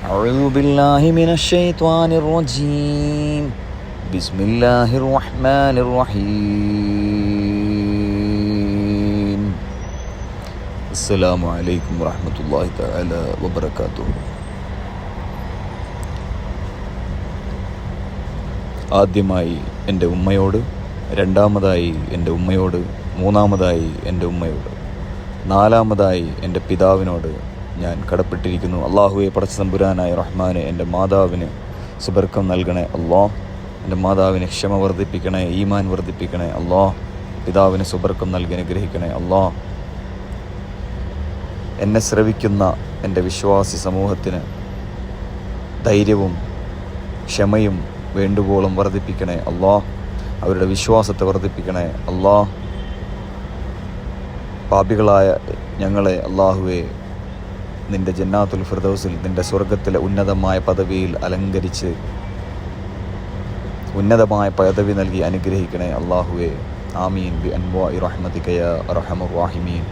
أعوذ بالله من الشيطان الرجيم بسم الله الرحمن الرحيم السلام عليكم ورحمة الله تعالى وبركاته. ആദ്യമായി എൻ്റെ ഉമ്മയോട്, രണ്ടാമതായി എൻ്റെ ഉമ്മയോട്, മൂന്നാമതായി എൻ്റെ ഉമ്മയോട്, നാലാമതായി എൻ്റെ പിതാവിനോട് ഞാൻ കടപ്പെട്ടിരിക്കുന്നു. അള്ളാഹുവെ, പടച്ച തമ്പുരാനായ റഹ്മാനെ, എൻ്റെ മാതാവിന് സുബർക്കം നൽകണേ അല്ലാഹ്. എൻ്റെ മാതാവിന് ക്ഷമ വർദ്ധിപ്പിക്കണേ, ഈമാൻ വർദ്ധിപ്പിക്കണേ അല്ലാഹ്. പിതാവിന് സുബർക്കം നൽകി അനുഗ്രഹിക്കണേ അല്ലാഹ്. എന്നെ ശ്രവിക്കുന്ന എൻ്റെ വിശ്വാസി സമൂഹത്തിന് ധൈര്യവും ക്ഷമയും വേണ്ടുവോളം വർദ്ധിപ്പിക്കണേ അല്ലാഹ്. അവരുടെ വിശ്വാസത്തെ വർദ്ധിപ്പിക്കണേ അല്ലാഹ്. പാപികളായ ഞങ്ങളെ അല്ലാഹുവെ നിൻ്റെ ജന്നാത്തുൽ ഫിർദൗസിൽ, നിൻ്റെ സ്വർഗത്തിലെ ഉന്നതമായ പദവിയിൽ അലങ്കരിച്ച് ഉന്നതമായ പദവി നൽകി അനുഗ്രഹിക്കണേ അല്ലാഹുവെ. ആമീൻ ബി അൻവാഇ റഹ്മതിക യാ അർഹമർ റഹീമീൻ.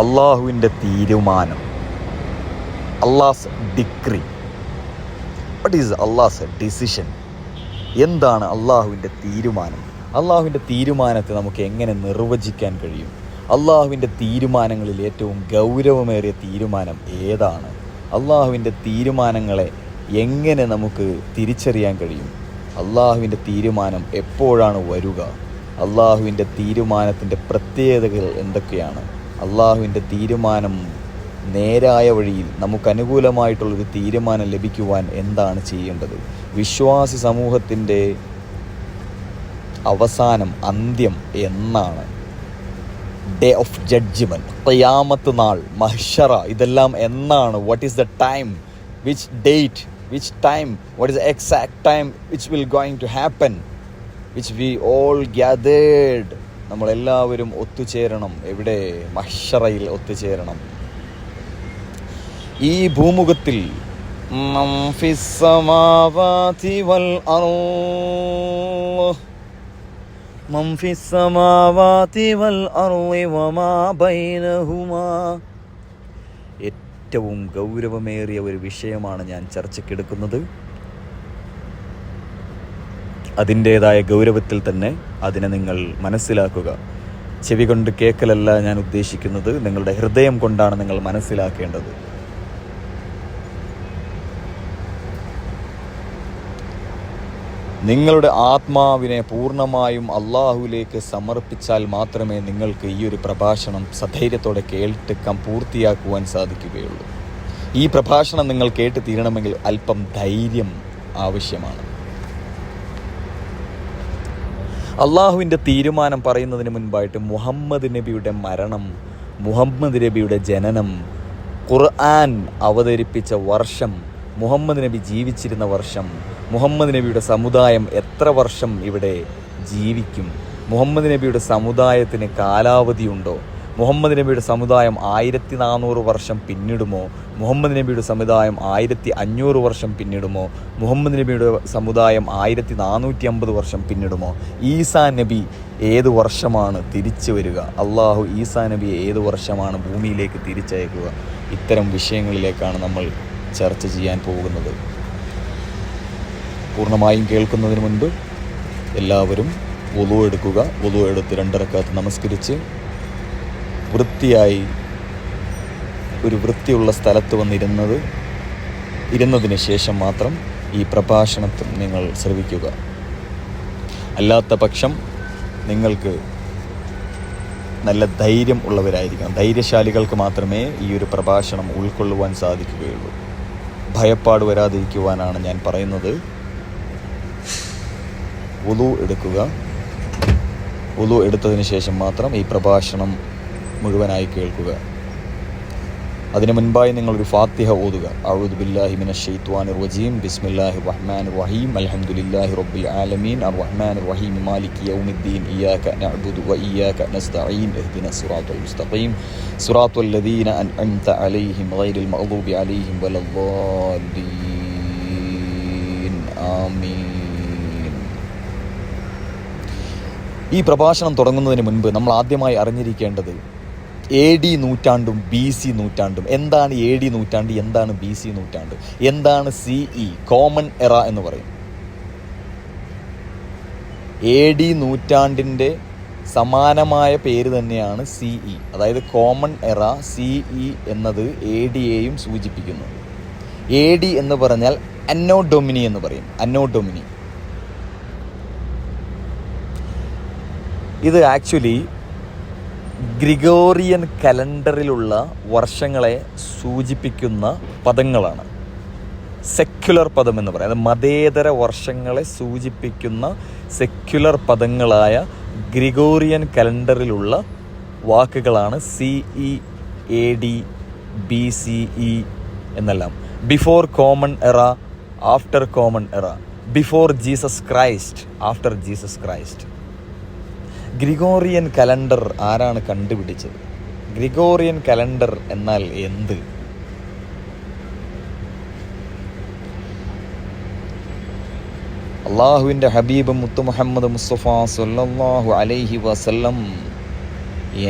അള്ളാഹുവിൻ്റെ തീരുമാനം, Allah's decree. What is Allah's decision? എന്താണ് അള്ളാഹുവിൻ്റെ തീരുമാനം? അള്ളാഹുവിൻ്റെ തീരുമാനത്തെ നമുക്ക് എങ്ങനെ നിർവചിക്കാൻ കഴിയും? അള്ളാഹുവിൻ്റെ തീരുമാനങ്ങളിൽ ഏറ്റവും ഗൗരവമേറിയ തീരുമാനം ഏതാണ്? അള്ളാഹുവിൻ്റെ തീരുമാനങ്ങളെ എങ്ങനെ നമുക്ക് തിരിച്ചറിയാൻ കഴിയും? അള്ളാഹുവിൻ്റെ തീരുമാനം എപ്പോഴാണ് വരിക? അള്ളാഹുവിൻ്റെ തീരുമാനത്തിൻ്റെ പ്രത്യേകതകൾ എന്തൊക്കെയാണ്? അള്ളാഹുവിൻ്റെ തീരുമാനം നേരായ വഴിയിൽ നമുക്ക് അനുകൂലമായിട്ടുള്ളൊരു തീരുമാനം ലഭിക്കുവാൻ എന്താണ് ചെയ്യേണ്ടത്? വിശ്വാസി സമൂഹത്തിൻ്റെ അവസാനം, അന്ത്യം എന്നാണ്? ഡേ ഓഫ് ജഡ്ജ്മെൻറ്റ്, ഖിയാമത്ത് നാൾ, മഹ്ശറ, ഇതെല്ലാം എന്നാണ്? What is the time? Which date? Which time? What is the exact time which will going to happen? Which we all gathered. നമ്മളെല്ലാവരും ഒത്തുചേരണം. എവിടെ? മഹ്ശറയിൽ ഒത്തുചേരണം. ഈ ഭൂമുഖത്തിൽ മൻ ഫിസ് സമാവാതി വൽ അർള് മൻ ഫിസ് സമാവാതി വൽ അർളി വമാ ബൈനഹുമാ. ഏറ്റവും ഗൗരവമേറിയ ഒരു വിഷയമാണ് ഞാൻ ചർച്ചയ്ക്കെടുക്കുന്നത്. അതിൻ്റേതായ ഗൗരവത്തിൽ തന്നെ അതിനെ നിങ്ങൾ മനസ്സിലാക്കുക. ചെവി കൊണ്ട് കേൾക്കലല്ല ഞാൻ ഉദ്ദേശിക്കുന്നത്, നിങ്ങളുടെ ഹൃദയം കൊണ്ടാണ് നിങ്ങൾ മനസ്സിലാക്കേണ്ടത്. നിങ്ങളുടെ ആത്മാവിനെ പൂർണ്ണമായും അള്ളാഹുവിലേക്ക് സമർപ്പിച്ചാൽ മാത്രമേ നിങ്ങൾക്ക് ഈ ഒരു പ്രഭാഷണം സധൈര്യത്തോടെ കേട്ട് പൂർത്തിയാക്കുവാൻ സാധിക്കുകയുള്ളൂ. ഈ പ്രഭാഷണം നിങ്ങൾ കേട്ട് തീരണമെങ്കിൽ അല്പം ധൈര്യം ആവശ്യമാണ്. അള്ളാഹുവിൻ്റെ തീരുമാനം പറയുന്നതിന് മുൻപായിട്ട് മുഹമ്മദ് നബിയുടെ മരണം, മുഹമ്മദ് നബിയുടെ ജനനം, ഖുർആൻ അവതരിപ്പിച്ച വർഷം, മുഹമ്മദ് നബി ജീവിച്ചിരുന്ന വർഷം, മുഹമ്മദ് നബിയുടെ സമുദായം എത്ര വർഷം ഇവിടെ ജീവിക്കും, മുഹമ്മദ് നബിയുടെ സമുദായത്തിന് കാലാവധിയുണ്ടോ, മുഹമ്മദ് നബിയുടെ സമുദായം 1400 വർഷം പിന്നിടുമോ, മുഹമ്മദ് നബിയുടെ സമുദായം 1500 വർഷം പിന്നിടുമോ, മുഹമ്മദ് നബിയുടെ സമുദായം 1450 വർഷം പിന്നിടുമോ, ഈസാ നബി ഏത് വർഷമാണ് തിരിച്ചു വരിക, അള്ളാഹു ഈസാ നബിയെ ഏത് വർഷമാണ് ഭൂമിയിലേക്ക് തിരിച്ചയക്കുക, ഇത്തരം വിഷയങ്ങളിലേക്കാണ് നമ്മൾ ചർച്ച ചെയ്യാൻ പോകുന്നത്. പൂർണ്ണമായും കേൾക്കുന്നതിന് മുൻപ് എല്ലാവരും വുളു എടുക്കുക. വുളു എടുത്ത് 2 റക്അത്ത് നമസ്കരിച്ച് വൃത്തിയായി ഒരു വൃത്തിയുള്ള സ്ഥലത്ത് ഇരുന്നതിന് ശേഷം മാത്രം ഈ പ്രഭാഷണത്തിൽ നിങ്ങൾ ശ്രവിക്കുക. അല്ലാത്ത പക്ഷം നിങ്ങൾക്ക് നല്ല ധൈര്യം ഉള്ളവരായിരിക്കണം. ധൈര്യശാലികൾക്ക് മാത്രമേ ഈ ഒരു പ്രഭാഷണം ഉൾക്കൊള്ളുവാൻ സാധിക്കുകയുള്ളൂ. ഭയപ്പാട് വരാതിരിക്കുവാനാണ് ഞാൻ പറയുന്നത്. വുളു എടുക്കുക. വുളു എടുത്തതിന് ശേഷം മാത്രം ഈ പ്രഭാഷണം മുഴുവനായി കേൾക്കുക. അതിനു മുൻപായി നിങ്ങളൊരു ഫാത്തിഹ ഓതുക. അഊദു ബില്ലാഹി മിനശ് ശൈത്വാനിർ റജീം. ബിസ്മില്ലാഹിർ റഹ്മാനിർ റഹീം. അൽഹംദുലില്ലാഹി റബ്ബിൽ ആലമീൻ. അർറഹ്മാനിർ റഹീം. മാലികി യൗമിദ്ദീൻ. ഇയ്യാക നഅ്ബുദു വ ഇയ്യാക നസ്തഈൻ. ഇഹ്ദിനസ് സിറാത്തൽ മുസ്തഖീം. സിറാത്തൽ ലദീന അൻഅംത അലൈഹിം ഗൈറിൽ മഗ്ദൂബി അലൈഹിം വലദ്ദാല്ലീൻ. ആമീൻ. ഈ പ്രഭാഷണം തുടങ്ങുന്നതിന് മുൻപ് നമ്മൾ ആദ്യമായി അറിഞ്ഞിരിക്കേണ്ടത് AD നൂറ്റാണ്ടും BC നൂറ്റാണ്ടും. എന്താണ് AD നൂറ്റാണ്ട്, എന്താണ് BC നൂറ്റാണ്ട്, എന്താണ് CE കോമൺ എറ എന്ന് പറയും. AD നൂറ്റാണ്ടിൻ്റെ സമാനമായ പേര് തന്നെയാണ് CE, അതായത് കോമൺ എറ. CE എന്നത് ADയെയും സൂചിപ്പിക്കുന്നു. AD എന്ന് പറഞ്ഞാൽ അന്നോ ഡൊമിനി എന്ന് പറയും. അന്നോ ഡൊമിനി ഇത് ആക്ച്വലി ഗ്രിഗോറിയൻ കലണ്ടറിലുള്ള വർഷങ്ങളെ സൂചിപ്പിക്കുന്ന പദങ്ങളാണ്. സെക്യുലർ പദം എന്ന് പറയുന്നത് മതേതര വർഷങ്ങളെ സൂചിപ്പിക്കുന്ന സെക്യുലർ പദങ്ങളായ ഗ്രിഗോറിയൻ കലണ്ടറിലുള്ള വാക്കുകളാണ് CE, AD, BCE എന്നെല്ലാം. ബിഫോർ കോമൺ എറ, ആഫ്റ്റർ കോമൺ എറ, before Jesus Christ, after Jesus Christ. Gregorian calendar ആരാണ് കണ്ടുപിടിച്ചത്? ഗ്രിഗോറിയൻ കലണ്ടർ എന്നാൽ എന്ത്? അള്ളാഹുവിൻ്റെ ഹബീബ് മുത്തു മുഹമ്മദ് മുസ്തഫ സല്ലല്ലാഹു അലൈഹി വസല്ലം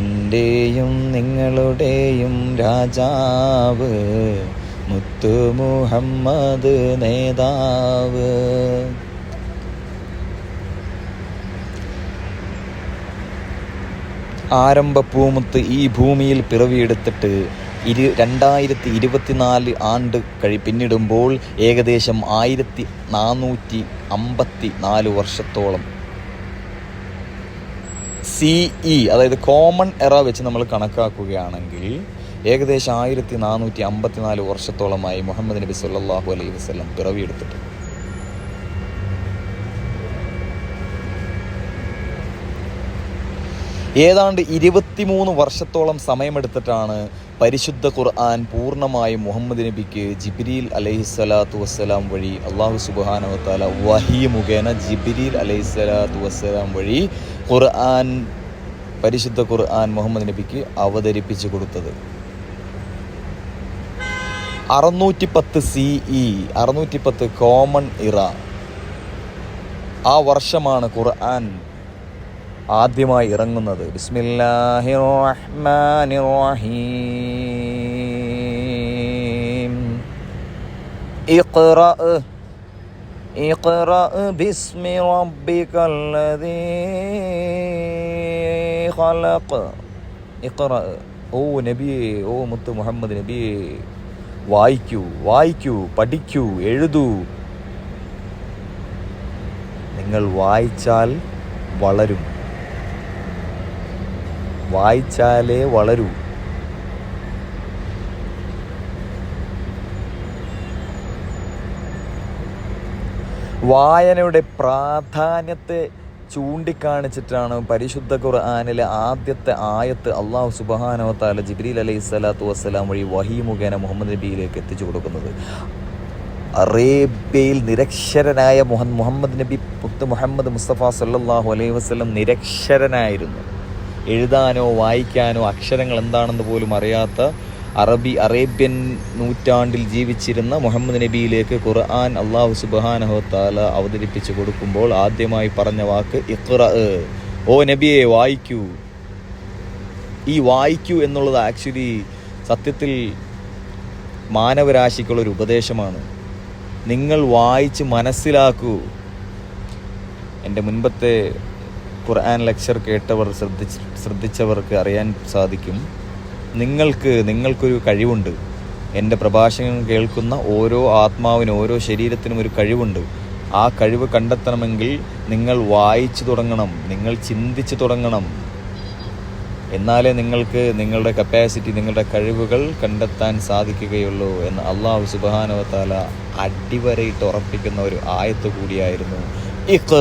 എൻ്റെയും നിങ്ങളുടെയും രാജാവ് മുത്തു മുഹമ്മദ് നേതാവ്. ആരംഭപ്പൂമുത്ത് ഈ ഭൂമിയിൽ പിറവിയെടുത്തിട്ട് 2024 ആണ്ട് പിന്നിടുമ്പോൾ ഏകദേശം 1454 വർഷത്തോളം CE, അതായത് കോമൺ എറ വെച്ച് നമ്മൾ കണക്കാക്കുകയാണെങ്കിൽ ഏകദേശം 1454 വർഷത്തോളമായി മുഹമ്മദ് നബി സല്ലല്ലാഹു അലൈഹി വസല്ലം പിറവിയെടുത്തിട്ട്. ഏതാണ്ട് 23 വർഷത്തോളം സമയമെടുത്തിട്ടാണ് പരിശുദ്ധ ഖുർആൻ പൂർണ്ണമായും മുഹമ്മദ് നബിക്ക് ജിബ്രീൽ അലൈഹിസ്സലാത്തു വസ്സലാം വഴി അള്ളാഹു സുബ്ഹാനഹു വ തആല വഹി മുഖേന ജിബ്രീൽ അലൈഹിസ്സലാത്തു വസ്സലാം വഴി പരിശുദ്ധ ഖുർആൻ മുഹമ്മദ് നബിക്ക് അവതരിപ്പിച്ചു കൊടുത്തത്. 610 CE, 610 കോമൺ ഇറ, ആ വർഷമാണ് ഖുർആൻ ആദ്യമായി ഇറങ്ങുന്നത്. ബിസ്മില്ലാഹിർ റഹ്മാനിർ റഹീം. ഇഖ്റ ബിസ്മി റബ്ബിക്കല്ലദീ ഖലഖ്. ഇഖ്റ, ഓ നബിയേ, ഓ മുത്ത് മുഹമ്മദ് നബിയേ, വായിക്കൂ, പഠിക്കൂ, എഴുതൂ. നിങ്ങൾ വായിച്ചാൽ വളരും, വായിച്ചാലേ വളരൂ. വായനയുടെ പ്രാധാന്യത്തെ ചൂണ്ടിക്കാണിച്ചിട്ടാണ് പരിശുദ്ധ ഖുർആനിലെ ആദ്യത്തെ ആയത്ത് അള്ളാഹു സുബ്ഹാനഹു വ തആല ജിബ്രീൽ അലൈഹിസ്സലാത്തു വസ്സലാം വഴി വഹി മുഖേന മുഹമ്മദ് നബിയിലേക്ക് എത്തിച്ചു കൊടുക്കുന്നത്. അറേബ്യയിൽ നിരക്ഷരനായ മുഹമ്മദ് നബി മുഹമ്മദ് മുസ്തഫ സല്ലല്ലാഹു അലൈഹി വസല്ലം നിരക്ഷരനായിരുന്നു. എഴുതാനോ വായിക്കാനോ അക്ഷരങ്ങൾ എന്താണെന്ന് പോലും അറിയാത്ത അറേബ്യൻ നൂറ്റാണ്ടിൽ ജീവിച്ചിരുന്ന മുഹമ്മദ് നബിയിലേക്ക് ഖുർആൻ അള്ളാഹു സുബ്ഹാനഹു വ തആല അവതരിപ്പിച്ചു കൊടുക്കുമ്പോൾ ആദ്യമായി പറഞ്ഞ വാക്ക് ഇഖ്റ, ഓ നബിയെ വായിക്കൂ. ഈ വായിക്കൂ എന്നുള്ളത് ആക്ച്വലി സത്യത്തിൽ മാനവരാശിക്കുള്ളൊരു ഉപദേശമാണ്. നിങ്ങൾ വായിച്ച് മനസ്സിലാക്കൂ. എൻ്റെ മുൻപത്തെ ഖുർആൻ ലെക്ചർ കേട്ടവർ ശ്രദ്ധിച്ചവർക്ക് അറിയാൻ സാധിക്കും, നിങ്ങൾക്കൊരു കഴിവുണ്ട്. എൻ്റെ പ്രഭാഷണം കേൾക്കുന്ന ഓരോ ആത്മാവിനും ഓരോ ശരീരത്തിനും ഒരു കഴിവുണ്ട്. ആ കഴിവ് കണ്ടെത്തണമെങ്കിൽ നിങ്ങൾ വായിച്ചു തുടങ്ങണം, നിങ്ങൾ ചിന്തിച്ചു തുടങ്ങണം. എന്നാലേ നിങ്ങൾക്ക് നിങ്ങളുടെ കപ്പാസിറ്റി, നിങ്ങളുടെ കഴിവുകൾ കണ്ടെത്താൻ സാധിക്കുകയുള്ളൂ എന്ന് അള്ളാഹു സുബ്ഹാനഹു വ തആല അടിവരയിട്ട് ഉറപ്പിക്കുന്ന ഒരു ആയത്ത് കൂടിയായിരുന്നു ഇഖ്റ.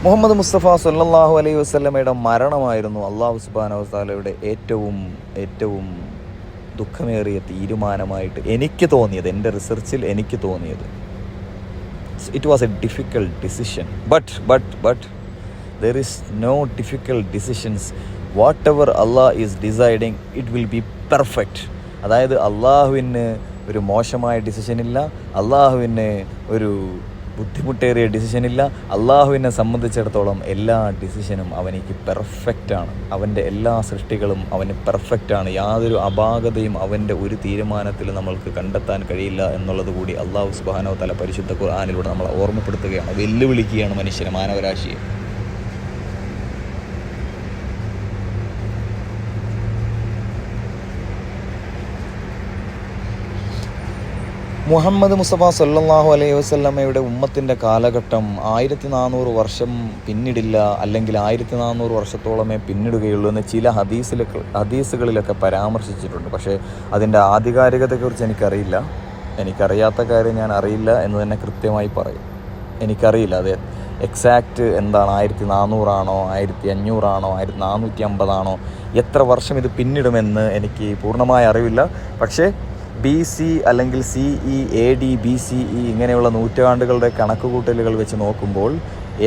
മുഹമ്മദ് മുസ്തഫ സല്ലല്ലാഹു അലൈഹി വസല്ലമയുടെ മരണമായിരുന്നു അള്ളാഹു സുബ്ഹാനഹു വ തആലയുടെ ഏറ്റവും ദുഃഖമേറിയ തീരുമാനമായിട്ട് എനിക്ക് തോന്നിയത്, എൻ്റെ റിസർച്ചിൽ എനിക്ക് തോന്നിയത്. It was a difficult decision, but there is no difficult decisions whatever Allah is deciding it will be perfect. അതായത് അള്ളാഹുവിന് ഒരു മോശമായ ഡിസിഷനില്ല, അള്ളാഹുവിന് ഒരു ബുദ്ധിമുട്ടേറിയ ഡിസിഷനില്ല. അള്ളാഹുവിനെ സംബന്ധിച്ചിടത്തോളം എല്ലാ ഡിസിഷനും അവനിക്ക് പെർഫെക്റ്റാണ്. അവൻ്റെ എല്ലാ സൃഷ്ടികളും അവന് പെർഫെക്റ്റാണ്. യാതൊരു അപാകതയും അവൻ്റെ ഒരു തീരുമാനത്തിൽ നമ്മൾക്ക് കണ്ടെത്താൻ കഴിയില്ല എന്നുള്ളത് കൂടി അള്ളാഹു സുബ്ഹാനഹു വ തആല പരിശുദ്ധ ഖുർആനിലൂടെ നമ്മളെ ഓർമ്മപ്പെടുത്തുകയാണ്, വെല്ലുവിളിക്കുകയാണ് മനുഷ്യനെ, മാനവരാശിയെ. മുഹമ്മദ് മുസ്തഫ സല്ലല്ലാഹു അലൈഹി വസല്ലമയുടെ ഉമ്മത്തിൻ്റെ കാലഘട്ടം 1400 വർഷം പിന്നിടില്ല, അല്ലെങ്കിൽ 1400 വർഷത്തോളമേ പിന്നിടുകയുള്ളൂ എന്ന് ചില ഹദീസുകളിലൊക്കെ പരാമർശിച്ചിട്ടുണ്ട്. പക്ഷേ അതിൻ്റെ ആധികാരികതയെക്കുറിച്ച് എനിക്കറിയില്ല. എനിക്കറിയാത്ത കാര്യം ഞാൻ അറിയില്ല എന്ന് തന്നെ കൃത്യമായി പറയും. എനിക്കറിയില്ല അത് എക്സാക്റ്റ് എന്താണ്, 1400 ആണോ, 1500 ആണോ, 1450 എത്ര വർഷം ഇത് പിന്നിടുമെന്ന് എനിക്ക് പൂർണ്ണമായ അറിവില്ല. പക്ഷേ BC അല്ലെങ്കിൽ CE, AD, BCE ഇങ്ങനെയുള്ള നൂറ്റാണ്ടുകളുടെ കണക്കുകൂട്ടലുകൾ വെച്ച് നോക്കുമ്പോൾ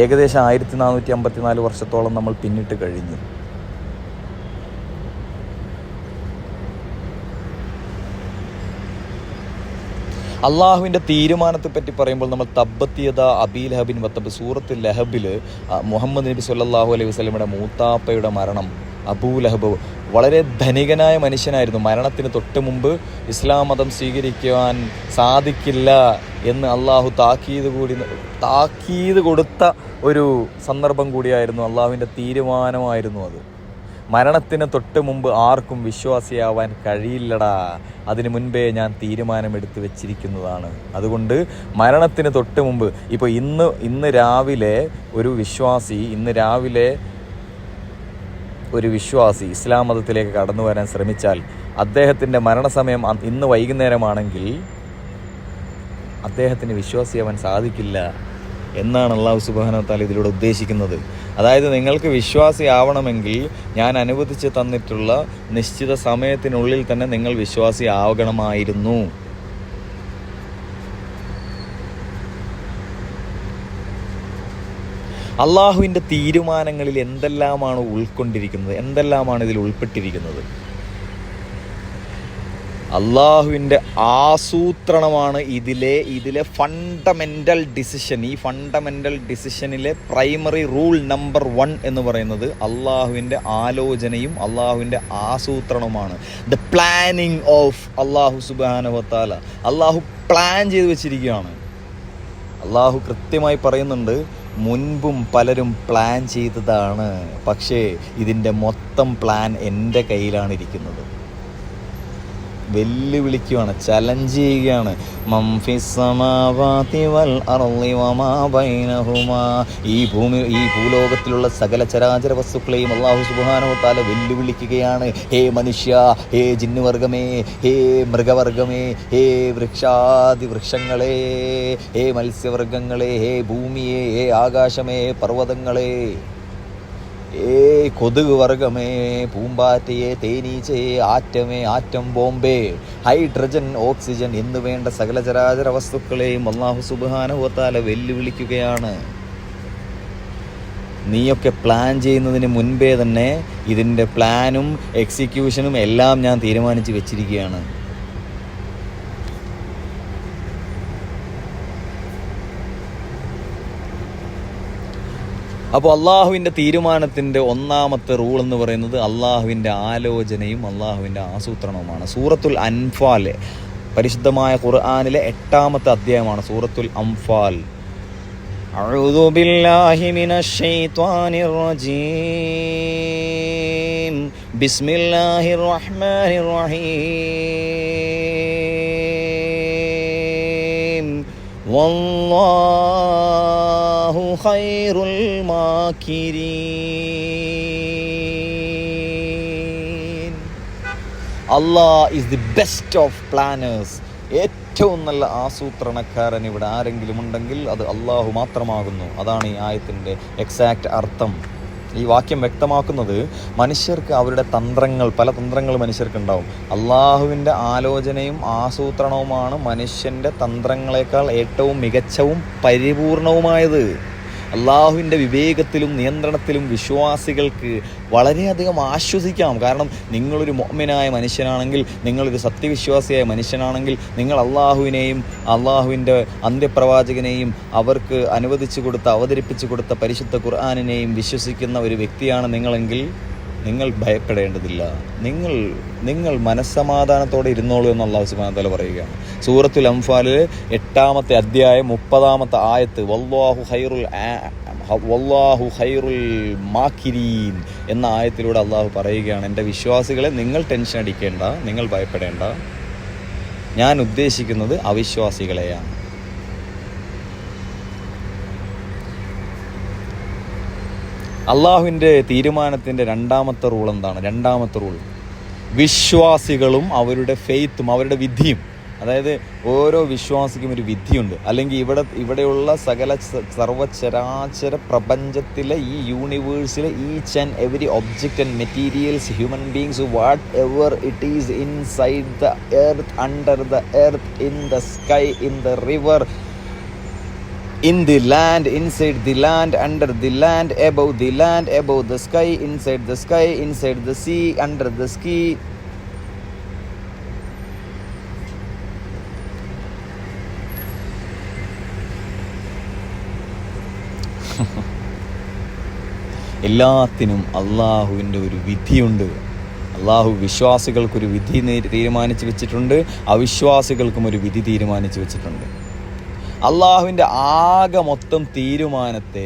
ഏകദേശം 1454 വർഷത്തോളം നമ്മൾ പിന്നിട്ട് കഴിഞ്ഞു. അള്ളാഹുവിൻ്റെ തീരുമാനത്തെപ്പറ്റി പറയുമ്പോൾ നമ്മൾ തബ്ബത്തിയത അബീ ലഹബിൻ വത്തബ് സൂറത്തുൽ ലഹബിൽ മുഹമ്മദ് നബി സല്ലല്ലാഹു അലൈഹി വസല്ലമയുടെ മൂത്താപ്പയുടെ മരണം, അബൂ ലഹബ് വളരെ ധനികനായ മനുഷ്യനായിരുന്നു. മരണത്തിന് തൊട്ട് മുമ്പ് ഇസ്ലാം മതം സ്വീകരിക്കുവാൻ സാധിക്കില്ല എന്ന് അള്ളാഹു താക്കീത് കൊടുത്ത ഒരു സന്ദർഭം കൂടിയായിരുന്നു. അള്ളാഹുവിൻ്റെ തീരുമാനമായിരുന്നു അത്. മരണത്തിന് തൊട്ട് മുമ്പ് ആർക്കും വിശ്വാസിയാവാൻ കഴിയില്ലടാ, അതിനു മുൻപേ ഞാൻ തീരുമാനമെടുത്ത് വെച്ചിരിക്കുന്നതാണ്. അതുകൊണ്ട് മരണത്തിന് തൊട്ട് മുമ്പ് ഇപ്പോൾ ഇന്ന് രാവിലെ ഒരു വിശ്വാസി ഇസ്ലാം മതത്തിലേക്ക് കടന്നു വരാൻ ശ്രമിച്ചാൽ അദ്ദേഹത്തിൻ്റെ മരണസമയം ഇന്ന് വൈകുന്നേരമാണെങ്കിൽ അദ്ദേഹത്തിന് വിശ്വാസിയാവാൻ സാധിക്കില്ല എന്നാണ് അല്ലാഹു സുബ്ഹാനഹു വ തആല ഇതിലൂടെ ഉദ്ദേശിക്കുന്നത്. അതായത് നിങ്ങൾക്ക് വിശ്വാസിയാവണമെങ്കിൽ ഞാൻ അനുവദിച്ച് തന്നിട്ടുള്ള നിശ്ചിത സമയത്തിനുള്ളിൽ തന്നെ നിങ്ങൾ വിശ്വാസിയാകണമായിരുന്നു. അള്ളാഹുവിൻ്റെ തീരുമാനങ്ങളിൽ എന്തെല്ലാമാണ് ഉൾക്കൊണ്ടിരിക്കുന്നത്, എന്തെല്ലാമാണ് ഇതിൽ ഉൾപ്പെട്ടിരിക്കുന്നത്? അള്ളാഹുവിൻ്റെ ആസൂത്രണമാണ് ഇതിലെ ഫണ്ടമെൻ്റൽ ഡിസിഷൻ. ഈ ഫണ്ടമെൻ്റൽ ഡിസിഷനിലെ പ്രൈമറി റൂൾ നമ്പർ 1 എന്ന് പറയുന്നത് അള്ളാഹുവിൻ്റെ ആലോചനയും അള്ളാഹുവിൻ്റെ ആസൂത്രണവുമാണ്. ദ പ്ലാനിങ് ഓഫ് അള്ളാഹു സുബ്ഹാനഹു വ തആല. അള്ളാഹു പ്ലാൻ ചെയ്ത് വെച്ചിരിക്കുകയാണ്. അള്ളാഹു കൃത്യമായി പറയുന്നുണ്ട്, മുൻപും പലരും പ്ലാൻ ചെയ്തതാണ്, പക്ഷേ ഇതിൻ്റെ മൊത്തം പ്ലാൻ എൻ്റെ കയ്യിലാണ് ഇരിക്കുന്നത്. വെല്ലുവിളിക്കുകയാണ്, ചലഞ്ച് ചെയ്യുകയാണ്. ഈ ഭൂലോകത്തിലുള്ള സകല ചരാചര വസ്തുക്കളെയും അല്ലാഹു സുബ്ഹാനഹു വ തആല വെല്ലുവിളിക്കുകയാണ്. ഹേ മനുഷ്യ, ഹേ ജിന്നുവർഗമേ, ഹേ മൃഗവർഗമേ, ഹേ വൃക്ഷങ്ങളെ, ഹേ മത്സ്യവർഗങ്ങളെ, ഹേ ഭൂമിയെ, ഹേ ആകാശമേ, പർവ്വതങ്ങളെ, കൊതുക് വർഗമേ, പൂമ്പാറ്റയെ, തേനീച്ചയെ, ആറ്റം ബോംബേ, ഹൈഡ്രജൻ, ഓക്സിജൻ എന്ന് വേണ്ട സകല ചരാചര വസ്തുക്കളെയും അല്ലാഹു സുബ്ഹാനഹു വ തആല വെല്ലുവിളിക്കുകയാണ്. നീയൊക്കെ പ്ലാൻ ചെയ്യുന്നതിന് മുൻപേ തന്നെ ഇതിൻ്റെ പ്ലാനും എക്സിക്യൂഷനും എല്ലാം ഞാൻ തീരുമാനിച്ച് വെച്ചിരിക്കുകയാണ്. അപ്പോൾ അള്ളാഹുവിൻ്റെ തീരുമാനത്തിൻ്റെ ഒന്നാമത്തെ റൂൾ എന്ന് പറയുന്നത് അള്ളാഹുവിൻ്റെ ആലോചനയും അള്ളാഹുവിൻ്റെ ആസൂത്രണവുമാണ്. സൂറത്തുൽ അൻഫാൽ, പരിശുദ്ധമായ ഖുർആനിലെ 8ാമത്തെ അധ്യായമാണ് സൂറത്തുൽ അൻഫാൽ. അഊദു ബില്ലാഹി മിനശ് ശൈത്വാനിർ റജീം. ബിസ്മില്ലാഹിർ റഹ്മാനിർ റഹീം. വല്ലാഹു ഖൈറുൽ മാകിരീൻ. Allah is the best of planners. ഏറ്റവും നല്ല ആസൂത്രണക്കാരൻ ഇവിടെ ആരെങ്കിലും ഉണ്ടെങ്കിൽ അത് അള്ളാഹു മാത്രമാകുന്നു. അതാണ് ഈ ആയത്തിൻ്റെ എക്സാക്റ്റ് അർത്ഥം. ഈ വാക്യം വ്യക്തമാക്കുന്നത് മനുഷ്യർക്ക് അവരുടെ പല തന്ത്രങ്ങൾ മനുഷ്യർക്കുണ്ടാവും. അള്ളാഹുവിൻ്റെ ആലോചനയും ആസൂത്രണവുമാണ് മനുഷ്യൻ്റെ തന്ത്രങ്ങളെക്കാൾ ഏറ്റവും മികച്ചവും പരിപൂർണവുമായത്. അള്ളാഹുവിൻ്റെ വിവേകത്തിലും നിയന്ത്രണത്തിലും വിശ്വാസികൾക്ക് വളരെയധികം ആശ്വസിക്കാം. കാരണം നിങ്ങളൊരു മുഅ്മിനായ മനുഷ്യനാണെങ്കിൽ, നിങ്ങളൊരു സത്യവിശ്വാസിയായ മനുഷ്യനാണെങ്കിൽ, നിങ്ങൾ അള്ളാഹുവിനെയും അള്ളാഹുവിൻ്റെ അന്ത്യപ്രവാചകനെയും അവർക്ക് അവതരിപ്പിച്ചു കൊടുത്ത പരിശുദ്ധ ഖുർആനിനെയും വിശ്വസിക്കുന്ന ഒരു വ്യക്തിയാണ് നിങ്ങളെങ്കിൽ നിങ്ങൾ ഭയപ്പെടേണ്ടതില്ല. നിങ്ങൾ മനസ്സമാധാനത്തോടെ ഇരുന്നോളൂ എന്ന് അല്ലാഹു സുബ്ഹാനഹു വ തആല പറയുകയാണ്. സൂറത്തുൽ അംഫാലിൽ 8-ാമത്തെ അധ്യായം 30-ാമത്തെ ആയത്ത് വല്ലാഹു ഖൈറുൽ മാക്കിരീൻ എന്ന ആയത്തിലൂടെ അള്ളാഹു പറയുകയാണ്, എൻ്റെ വിശ്വാസികളെ നിങ്ങൾ ടെൻഷൻ അടിക്കേണ്ട, നിങ്ങൾ ഭയപ്പെടേണ്ട, ഞാൻ ഉദ്ദേശിക്കുന്നത് അവിശ്വാസികളെയാണ്. അള്ളാഹുവിൻ്റെ തീരുമാനത്തിൻ്റെ രണ്ടാമത്തെ റൂൾ എന്താണ്? രണ്ടാമത്തെ റൂൾ വിശ്വാസികളും അവരുടെ ഫെയ്ത്തും അവരുടെ വിധിയും. അതായത് ഓരോ വിശ്വാസിക്കും ഒരു വിധിയുണ്ട്. അല്ലെങ്കിൽ ഇവിടെയുള്ള സർവ്വചരാചര പ്രപഞ്ചത്തിലെ ഈ യൂണിവേഴ്സിലെ each and every object and materials, human beings, whatever it is inside the earth, under the earth, in the sky, in the river, in the land, inside the land, under the land, above the land, above the sky, inside the sky, inside the sea, under the sea. എല്ലാത്തിനും അള്ളാഹുവിൻ്റെ ഒരു വിധിയുണ്ട്. അള്ളാഹു വിശ്വാസികൾക്കൊരു വിധി തീരുമാനിച്ചു വെച്ചിട്ടുണ്ട്, അവിശ്വാസികൾക്കും ഒരു വിധി തീരുമാനിച്ചു വെച്ചിട്ടുണ്ട്. അള്ളാഹുവിൻ്റെ ആകെ മൊത്തം തീരുമാനത്തെ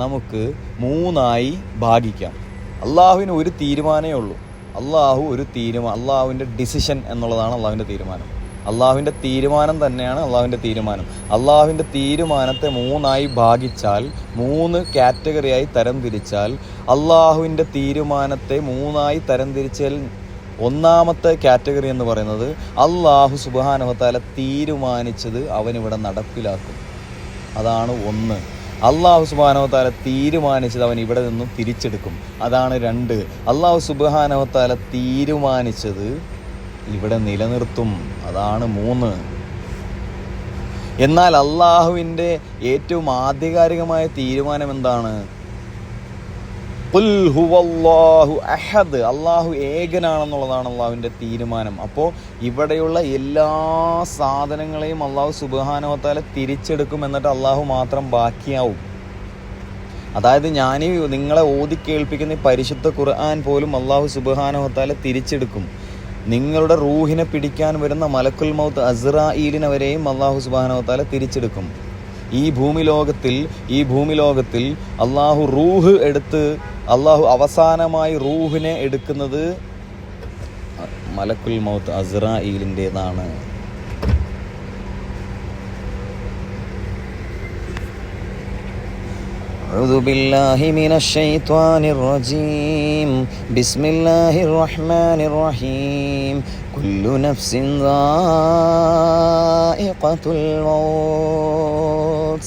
നമുക്ക് 3ആയി ഭാഗിക്കാം. അള്ളാഹുവിന് ഒരു തീരുമാനമേ ഉള്ളൂ. അള്ളാഹുവിൻ്റെ ഡിസിഷൻ എന്നുള്ളതാണ് അള്ളാഹുവിൻ്റെ തീരുമാനം. അള്ളാഹുവിൻ്റെ തീരുമാനം തന്നെയാണ് അള്ളാഹുവിൻ്റെ തീരുമാനം. അള്ളാഹുവിൻ്റെ തീരുമാനത്തെ 3ആയി ഭാഗിച്ചാൽ, 3 കാറ്റഗറിയായി തരംതിരിച്ചാൽ, അള്ളാഹുവിൻ്റെ തീരുമാനത്തെ 3ആയി തരംതിരിച്ചാൽ ഒന്നാമത്തെ കാറ്റഗറി എന്ന് പറയുന്നത് അല്ലാഹു സുബ്ഹാനഹു വ തആല തീരുമാനിച്ചത് അവനിവിടെ നടപ്പിലാക്കും. അതാണ് 1. അല്ലാഹു സുബ്ഹാനഹു വ തആല തീരുമാനിച്ചത് അവൻ ഇവിടെ നിന്നും തിരിച്ചെടുക്കും. അതാണ് 2. അല്ലാഹു സുബ്ഹാനഹു വ തആല തീരുമാനിച്ചത് ഇവിടെ നിലനിർത്തും. അതാണ് 3. എന്നാൽ അല്ലാഹുവിൻ്റെ ഏറ്റവും ആധികാരികമായ തീരുമാനം എന്താണ്? ഖുൽ ഹുവല്ലാഹു അഹദ്, അള്ളാഹു ഏകനാണെന്നുള്ളതാണ് അള്ളാഹുവിൻ്റെ തീരുമാനം. അപ്പോൾ ഇവിടെയുള്ള എല്ലാ സാധനങ്ങളെയും അള്ളാഹു സുബ്ഹാനഹു വ തആല തിരിച്ചെടുക്കും. എന്നിട്ട് അള്ളാഹു മാത്രം ബാക്കിയാവും. അതായത് ഞാൻ നിങ്ങളെ ഓതി കേൾപ്പിക്കുന്ന പരിശുദ്ധ ഖുർആൻ പോലും അള്ളാഹു സുബ്ഹാനഹു വ തആല തിരിച്ചെടുക്കും. നിങ്ങളുടെ റൂഹിനെ പിടിക്കാൻ വരുന്ന മലക്കുൽ മൗത്ത് അസ്റായീലിനെ വരെയും അള്ളാഹു സുബ്ഹാനഹു വ തആല തിരിച്ചെടുക്കും. ഈ ഭൂമിലോകത്തിൽ അള്ളാഹു റൂഹ് എടുത്ത്, അള്ളാഹു അവസാനമായി റൂഹിനെ എടുക്കുന്നത് മലക്കുൽ മൗത്ത് അസ്റായീലിൻ്റെതാണ്. أعوذ بالله من الشيطان الرجيم بسم الله الرحمن الرحيم كل نفس ذائقة الموت.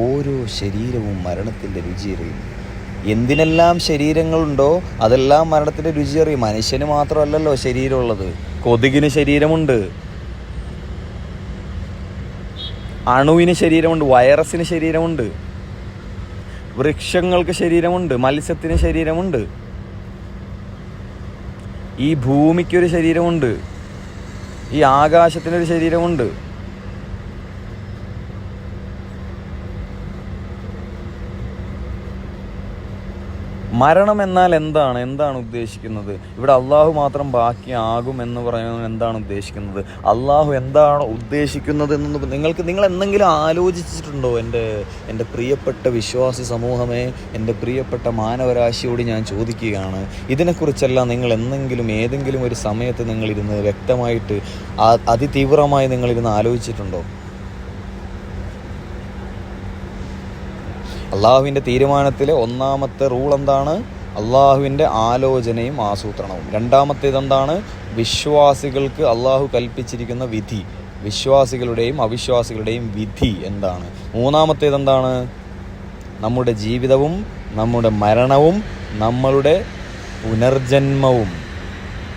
ഓരോ ശരീരവും മരണത്തിൻ്റെ രുചിയറിയും. എന്തിനെല്ലാം ശരീരങ്ങളുണ്ടോ അതെല്ലാം മരണത്തിൻ്റെ രുചിയറിയും. മനുഷ്യന് മാത്രമല്ലല്ലോ ശരീരമുള്ളത്. കൊതുകിന് ശരീരമുണ്ട്, അണുവിന് ശരീരമുണ്ട്, വൈറസിന് ശരീരമുണ്ട്, വൃക്ഷങ്ങൾക്ക് ശരീരമുണ്ട്, മത്സ്യത്തിന് ശരീരമുണ്ട്, ഈ ഭൂമിക്കൊരു ശരീരമുണ്ട്, ഈ ആകാശത്തിനൊരു ശരീരമുണ്ട്. മരണം എന്നാൽ എന്താണ് ഉദ്ദേശിക്കുന്നത്? ഇവിടെ അള്ളാഹു മാത്രം ബാക്കിയാകും എന്ന് പറയുന്നത് എന്താണ് ഉദ്ദേശിക്കുന്നത്? അള്ളാഹു എന്താണ് ഉദ്ദേശിക്കുന്നത് എന്ന് നിങ്ങൾ എന്തെങ്കിലും ആലോചിച്ചിട്ടുണ്ടോ? എൻ്റെ പ്രിയപ്പെട്ട വിശ്വാസി സമൂഹമേ, എൻ്റെ പ്രിയപ്പെട്ട മാനവരാശിയോട് ഞാൻ ചോദിക്കുകയാണ്, ഇതിനെക്കുറിച്ചെല്ലാം നിങ്ങൾ ഏതെങ്കിലും ഒരു സമയത്ത് നിങ്ങളിരുന്ന് വ്യക്തമായിട്ട് അതിതീവ്രമായി നിങ്ങളിരുന്ന് ആലോചിച്ചിട്ടുണ്ടോ? അള്ളാഹുവിൻ്റെ തീരുമാനത്തിലെ ഒന്നാമത്തെ റൂൾ എന്താണ്? അള്ളാഹുവിൻ്റെ ആലോചനയും ആസൂത്രണവും. രണ്ടാമത്തേതെന്താണ്? വിശ്വാസികൾക്ക് അള്ളാഹു കൽപ്പിച്ചിരിക്കുന്ന വിധി, വിശ്വാസികളുടെയും അവിശ്വാസികളുടെയും വിധി എന്താണ്? മൂന്നാമത്തേതെന്താണ്? നമ്മുടെ ജീവിതവും നമ്മുടെ മരണവും നമ്മളുടെ പുനർജന്മവും.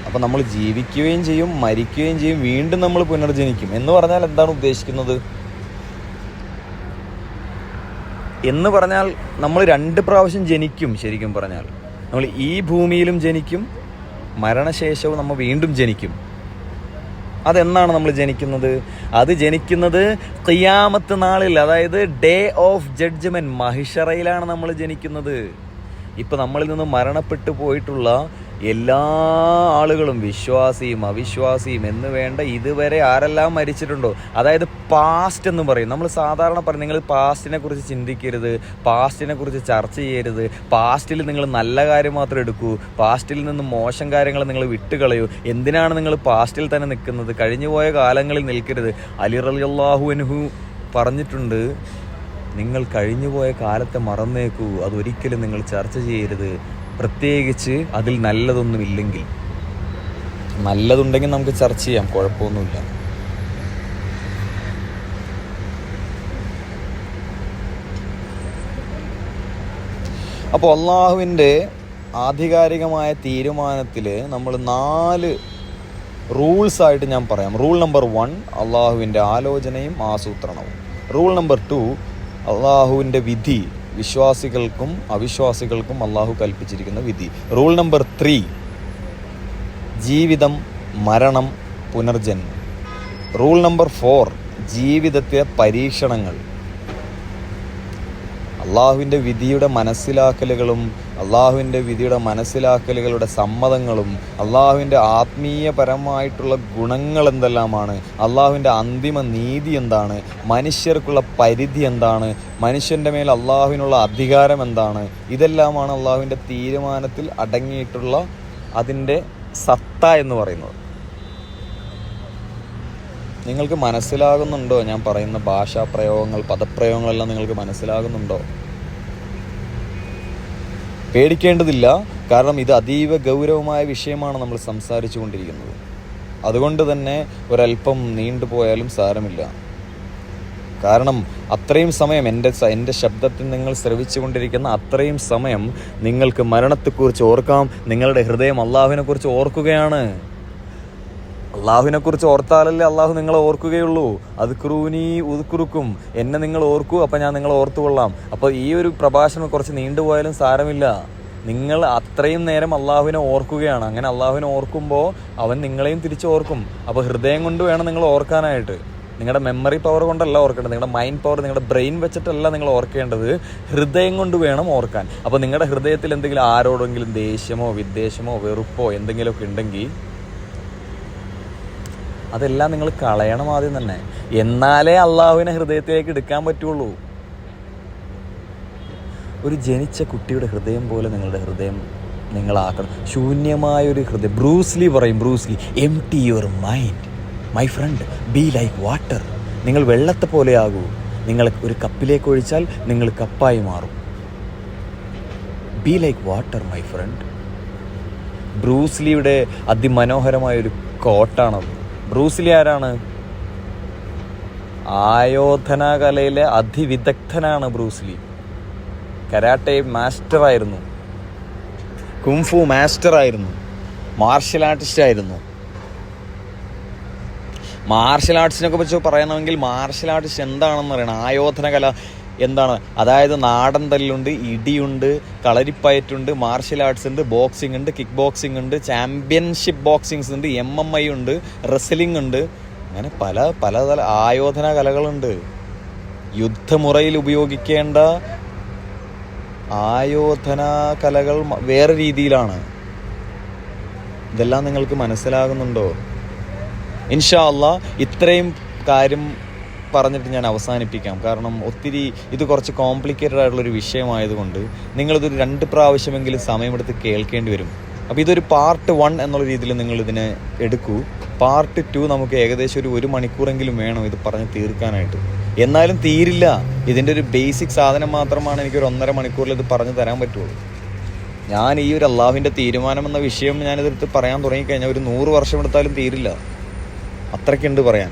അപ്പോൾ നമ്മൾ ജീവിക്കുകയും ചെയ്യും, മരിക്കുകയും ചെയ്യും, വീണ്ടും നമ്മൾ പുനർജനിക്കും എന്ന് പറഞ്ഞാൽ എന്താണ് ഉദ്ദേശിക്കുന്നത്? എന്ന് പറഞ്ഞാൽ നമ്മൾ 2 പ്രാവശ്യം ജനിക്കും. ശരിക്കും പറഞ്ഞാൽ നമ്മൾ ഈ ഭൂമിയിലും ജനിക്കും, മരണശേഷവും നമ്മൾ വീണ്ടും ജനിക്കും. അതെന്നാണ് നമ്മൾ ജനിക്കുന്നത്? അത് ജനിക്കുന്നത് ഖിയാമത്ത് നാളിൽ, അതായത് ഡേ ഓഫ് ജഡ്ജ്മെന്റ്, മഹിഷറയിലാണ് നമ്മൾ ജനിക്കുന്നത്. ഇപ്പം നമ്മളിൽ നിന്ന് മരണപ്പെട്ടു പോയിട്ടുള്ള എല്ലാ ആളുകളും, വിശ്വാസിയും അവിശ്വാസിയും എന്ന് വേണ്ട, ഇതുവരെ ആരെല്ലാം മരിച്ചിട്ടുണ്ടോ, അതായത് പാസ്റ്റ് എന്ന് പറയും. നമ്മൾ സാധാരണ പറയും, നിങ്ങൾ പാസ്റ്റിനെ കുറിച്ച് ചിന്തിക്കരുത്, പാസ്റ്റിനെ കുറിച്ച് ചർച്ച ചെയ്യരുത്, പാസ്റ്റിൽ നിങ്ങൾ നല്ല കാര്യം മാത്രം എടുക്കൂ, പാസ്റ്റിൽ നിന്ന് മോശം കാര്യങ്ങൾ നിങ്ങൾ വിട്ടുകളയൂ. എന്തിനാണ് നിങ്ങൾ പാസ്റ്റിൽ തന്നെ നിൽക്കുന്നത്? കഴിഞ്ഞുപോയ കാലങ്ങളിൽ നിൽക്കരുത്. അലി റളിയല്ലാഹു അൻഹു പറഞ്ഞിട്ടുണ്ട്, നിങ്ങൾ കഴിഞ്ഞുപോയ കാലത്തെ മറന്നേക്കൂ, അതൊരിക്കലും നിങ്ങൾ ചർച്ച ചെയ്യരുത്, പ്രത്യേകിച്ച് അതിൽ നല്ലതൊന്നുമില്ലെങ്കിൽ. നല്ലതുണ്ടെങ്കിൽ നമുക്ക് ചർച്ച ചെയ്യാം, കുഴപ്പമൊന്നുമില്ല. അപ്പോൾ അള്ളാഹുവിൻ്റെ ആധികാരികമായ തീരുമാനത്തിൽ നമ്മൾ 4 റൂൾസായിട്ട് ഞാൻ പറയാം. റൂൾ നമ്പർ 1 അള്ളാഹുവിൻ്റെ ആലോചനയും ആസൂത്രണവും. റൂൾ നമ്പർ 2 അള്ളാഹുവിൻ്റെ വിധി, വിശ്വാസികൾക്കും അവിശ്വാസികൾക്കും അള്ളാഹു കൽപ്പിച്ചിരിക്കുന്ന വിധി. റൂൾ നമ്പർ 3 ജീവിതം, മരണം, പുനർജന്മം. റൂൾ നമ്പർ 4 ജീവിതത്തിലെ പരീക്ഷണങ്ങൾ. അള്ളാഹുവിൻ്റെ വിധിയുടെ മനസ്സിലാക്കലുകളുടെ സമ്മതങ്ങളും, അള്ളാഹുവിൻ്റെ ആത്മീയപരമായിട്ടുള്ള ഗുണങ്ങൾ എന്തെല്ലാമാണ്, അള്ളാഹുവിൻ്റെ അന്തിമ നീതി എന്താണ്, മനുഷ്യർക്കുള്ള പരിധി എന്താണ്, മനുഷ്യൻ്റെ മേൽ അള്ളാഹുവിനുള്ള അധികാരം എന്താണ്, ഇതെല്ലാമാണ് അള്ളാഹുവിൻ്റെ തീരുമാനത്തിൽ അടങ്ങിയിട്ടുള്ള അതിൻ്റെ സത്ത എന്ന് പറയുന്നത്. നിങ്ങൾക്ക് മനസ്സിലാകുന്നുണ്ടോ? ഞാൻ പറയുന്ന ഭാഷാപ്രയോഗങ്ങൾ, പദപ്രയോഗങ്ങളെല്ലാം നിങ്ങൾക്ക് മനസ്സിലാകുന്നുണ്ടോ? പേടിക്കേണ്ടതില്ല, കാരണം ഇത് അതീവ ഗൗരവമായ വിഷയമാണ് നമ്മൾ സംസാരിച്ചു കൊണ്ടിരിക്കുന്നത്. അതുകൊണ്ട് തന്നെ ഒരല്പം നീണ്ടുപോയാലും സാരമില്ല. കാരണം അത്രയും സമയം എൻ്റെ ശബ്ദത്തിൽ നിങ്ങൾ ശ്രവിച്ചു കൊണ്ടിരിക്കുന്ന അത്രയും സമയം നിങ്ങൾക്ക് മരണത്തെക്കുറിച്ച് ഓർക്കാം. നിങ്ങളുടെ ഹൃദയം അള്ളാഹുവിനെക്കുറിച്ച് ഓർക്കുകയാണ്. അള്ളാഹുവിനെക്കുറിച്ച് ഓർത്താലല്ലേ അള്ളാഹു നിങ്ങളെ ഓർക്കുകയുള്ളൂ. അത് ക്രൂനി ഉതുക്കുറുക്കും, എന്നെ നിങ്ങൾ ഓർക്കൂ, അപ്പം ഞാൻ നിങ്ങളെ ഓർത്തുകൊള്ളാം. അപ്പോൾ ഈ ഒരു പ്രഭാഷണം കുറച്ച് നീണ്ടുപോയാലും സാരമില്ല. നിങ്ങൾ അത്രയും നേരം അള്ളാഹുവിനെ ഓർക്കുകയാണ്. അങ്ങനെ അള്ളാഹുവിനെ ഓർക്കുമ്പോൾ അവൻ നിങ്ങളെയും തിരിച്ച് ഓർക്കും. അപ്പോൾ ഹൃദയം കൊണ്ട് വേണം നിങ്ങൾ ഓർക്കാനായിട്ട്. നിങ്ങളുടെ മെമ്മറി പവർ കൊണ്ടല്ല ഓർക്കേണ്ടത്, നിങ്ങളുടെ മൈൻഡ് പവർ, നിങ്ങളുടെ ബ്രെയിൻ വെച്ചിട്ടല്ല നിങ്ങൾ ഓർക്കേണ്ടത്, ഹൃദയം കൊണ്ട് വേണം ഓർക്കാൻ. അപ്പോൾ നിങ്ങളുടെ ഹൃദയത്തിൽ എന്തെങ്കിലും ആരോടെങ്കിലും ദേഷ്യമോ വിദ്വേഷമോ വെറുപ്പോ എന്തെങ്കിലുമൊക്കെ ഉണ്ടെങ്കിൽ അതെല്ലാം നിങ്ങൾ കളയണം ആദ്യം തന്നെ. എന്നാലേ അള്ളാഹുവിനെ ഹൃദയത്തിലേക്ക് എടുക്കാൻ പറ്റുള്ളൂ. ഒരു ജനിച്ച കുട്ടിയുടെ ഹൃദയം പോലെ നിങ്ങളുടെ ഹൃദയം നിങ്ങളാക്കണം. ശൂന്യമായൊരു ഹൃദയം. ബ്രൂസ്ലി പറയും, Bruce Lee, empty your mind my friend, B like water. നിങ്ങൾ വെള്ളത്തെ പോലെ ആകൂ. നിങ്ങൾ ഒരു കപ്പിലേക്ക് ഒഴിച്ചാൽ നിങ്ങൾ കപ്പായി മാറും. Be like water my friend. ബ്രൂസ്ലിയുടെ അതിമനോഹരമായൊരു കോട്ടാണത്. ബ്രൂസ്ലി ആരാണ്? ആയോധന കലയിലെ അതിവിദഗ്ധനാണ് ബ്രൂസ്ലി. കരാട്ടെ മാസ്റ്ററായിരുന്നു, കുംഫു മാസ്റ്ററായിരുന്നു, മാർഷൽ ആർട്ടിസ്റ്റ് ആയിരുന്നു. മാർഷൽ ആർട്സിനെ കുറിച്ച് പറയണമെങ്കിൽ മാർഷൽ ആർട്ടിസ്റ്റ് എന്താണെന്ന് പറയണം. ആയോധന കല എന്താണ്? അതായത് നാടൻ തല്ലുണ്ട്, ഇടിയുണ്ട്, കളരിപ്പയറ്റുണ്ട്, മാർഷൽ ആർട്സ് ഉണ്ട്, ബോക്സിംഗ് ഉണ്ട്, കിക്ക് ബോക്സിംഗ് ഉണ്ട്, ചാമ്പ്യൻഷിപ്പ് ബോക്സിങ്സ് ഉണ്ട്, MMA ഉണ്ട്, റെസ്ലിംഗ് ഉണ്ട്. അങ്ങനെ പലതര ആയോധന കലകളുണ്ട്. യുദ്ധമുറയിൽ ഉപയോഗിക്കേണ്ട ആയോധന കലകൾ വേറെ രീതിയിലാണ്. ഇതെല്ലാം നിങ്ങൾക്ക് മനസ്സിലാകുന്നുണ്ടോ? ഇൻഷാ അള്ളാഹ് ഇത്രയും കാര്യം പറഞ്ഞിട്ട് ഞാൻ അവസാനിപ്പിക്കാം. കാരണം ഇത് കുറച്ച് കോംപ്ലിക്കേറ്റഡ് ആയിട്ടുള്ളൊരു വിഷയമായതുകൊണ്ട് നിങ്ങളിതൊരു 2 പ്രാവശ്യമെങ്കിലും സമയമെടുത്ത് കേൾക്കേണ്ടി വരും. അപ്പോൾ ഇതൊരു പാർട്ട് 1 എന്നുള്ള രീതിയിൽ നിങ്ങളിതിനെ എടുക്കൂ. പാർട്ട് 2 നമുക്ക് ഏകദേശം ഒരു മണിക്കൂറെങ്കിലും വേണം ഇത് പറഞ്ഞ് തീർക്കാനായിട്ട്. എന്നാലും തീരില്ല. ഇതിൻ്റെ ഒരു ബേസിക് സാധനം മാത്രമാണ് എനിക്കൊരു 1.5 മണിക്കൂറിൽ ഇത് പറഞ്ഞു തരാൻ പറ്റുള്ളൂ. ഞാൻ ഈ ഒരു അള്ളാഹുവിൻ്റെ തീരുമാനം എന്ന വിഷയം ഞാനിതെടുത്ത് പറയാൻ തുടങ്ങിക്കഴിഞ്ഞാൽ ഒരു 100 വർഷം എടുത്താലും തീരില്ല. അത്രയ്ക്കുണ്ട് പറയാൻ.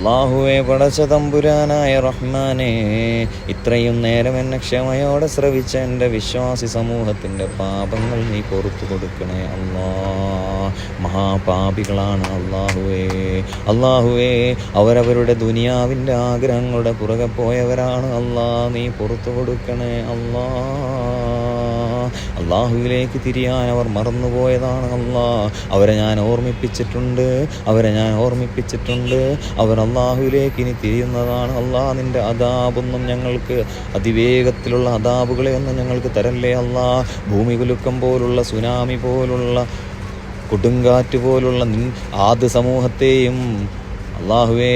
അല്ലാഹുവേ പടച്ച തമ്പുരാനായ റഹ്മാനേ, ഇത്രയും നേരം എന്നെ ക്ഷമയോടെ ശ്രവിച്ച എൻ്റെ വിശ്വാസി സമൂഹത്തിൻ്റെ പാപങ്ങൾ നീ പുറത്തു കൊടുക്കണേ അല്ലാ. മഹാപാപികളാണ് അല്ലാഹുവേ, അവരവരുടെ ദുനിയാവിൻ്റെ ആഗ്രഹങ്ങളുടെ പുറകെ പോയവരാണ് അല്ലാ, നീ പുറത്തു കൊടുക്കണേ അല്ലാ. അല്ലാഹുവിലേക്ക് തിരിയാൻ അവർ മറന്നുപോയതാണ് അല്ലാ, അവരെ ഞാൻ ഓർമ്മിപ്പിച്ചിട്ടുണ്ട്. അവർ അല്ലാഹുവിലേക്ക് ഇനി തിരിയുന്നതാണ് അല്ലാ. നിൻ്റെ അദാബൊന്നും ഞങ്ങൾക്ക്, അതിവേഗത്തിലുള്ള അദാബുകളെ ഒന്നും ഞങ്ങൾക്ക് തരല്ലേ അല്ലാ. ഭൂമി കുലുക്കം പോലുള്ള, സുനാമി പോലുള്ള, കൊടുങ്കാറ്റ് പോലുള്ള ആദ് സമൂഹത്തെയും അല്ലാഹുവേ,